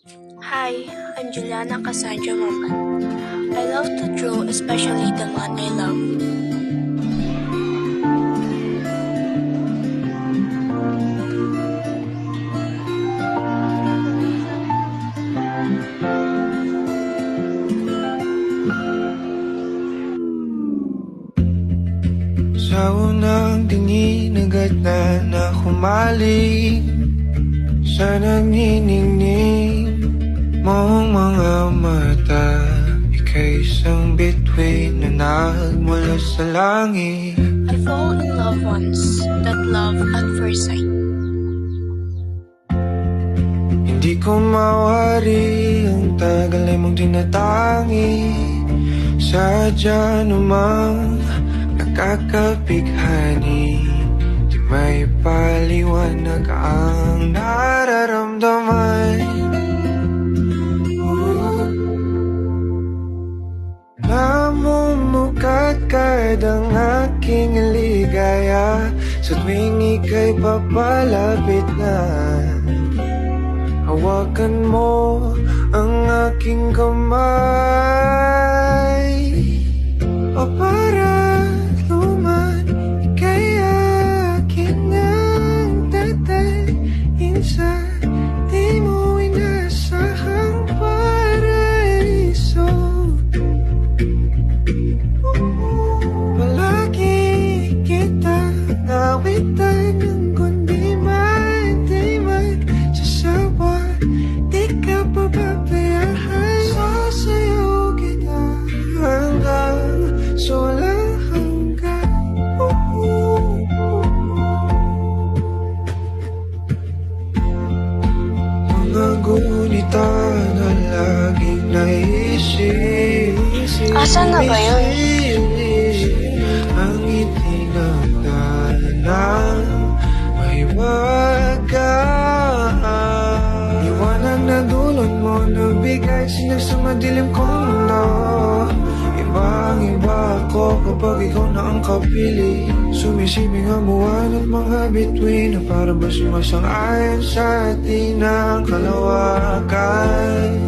Hi, I'm Juliana Cassandra Mamban. I love to draw, especially the man I love. Sa unang tingin agad na humaling sa nagniningning mong mga mata. Ika'y isang bituin na nagmula sa langit. I fall in love once, that love at first sight. Hindi ko mawari ang tagal ay mong tinatangi. Sadya namang nakakapighani, di may paliwanag ang nararamdaman. Namumukadkad ang aking ligaya sa tuwing ika'y papalapit na. Hawakan mo ang aking kamay, o para luman ika'y akin ang tatayhin sa di mo inasahang paraiso. Palagi kita nawitan ng kundi man di magsasawa. Di ka pababayaan, sasayaw kita hanggang sa walang hanggan. Mga gunita na laging naisip. Asan na ba yun? Ang itinagdalang mahiwagaan. Liwanag na dulot mo nabigay sinag sa madilim kong mundo. Ibang-iba ako kapag ikaw na ang kapili. Sumisibing ang buwan at mga bituin na parang ba sumasang-ayon sa atin ang kalawakan.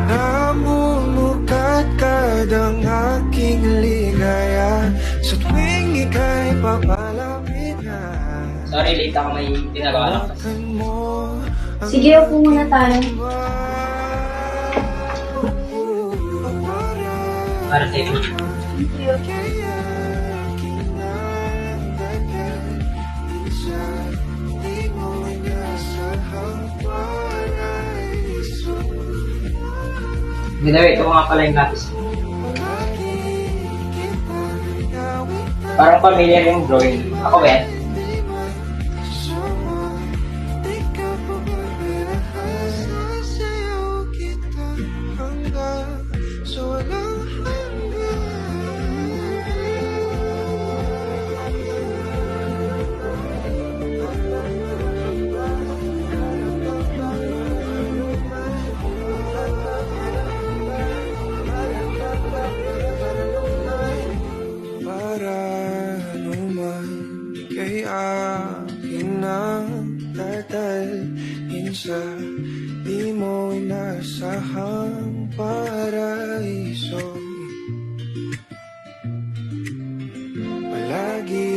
Namumukadkad ang aking ligaya sa tuwing ika'y papalapit na. Sorry, late ako. May ginagawa lang kasi. Hawakan mo ang Sige, upo muna tayo. Para sa inyo. Ginawa, ito nga pala yung lapis. Parang familiar yung drawing. Ako ba yan? Para naman ika'y akin ang tatalhin sa di mo inasahang paraiso. Palagi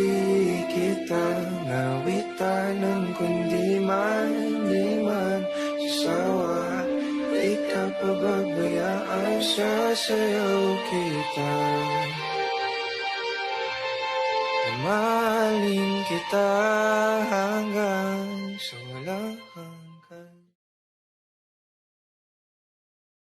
kitang nawitan ng kundi man di man sasawa. Di ka pababayaan, sasayaw kita. Mahalin kita hanggang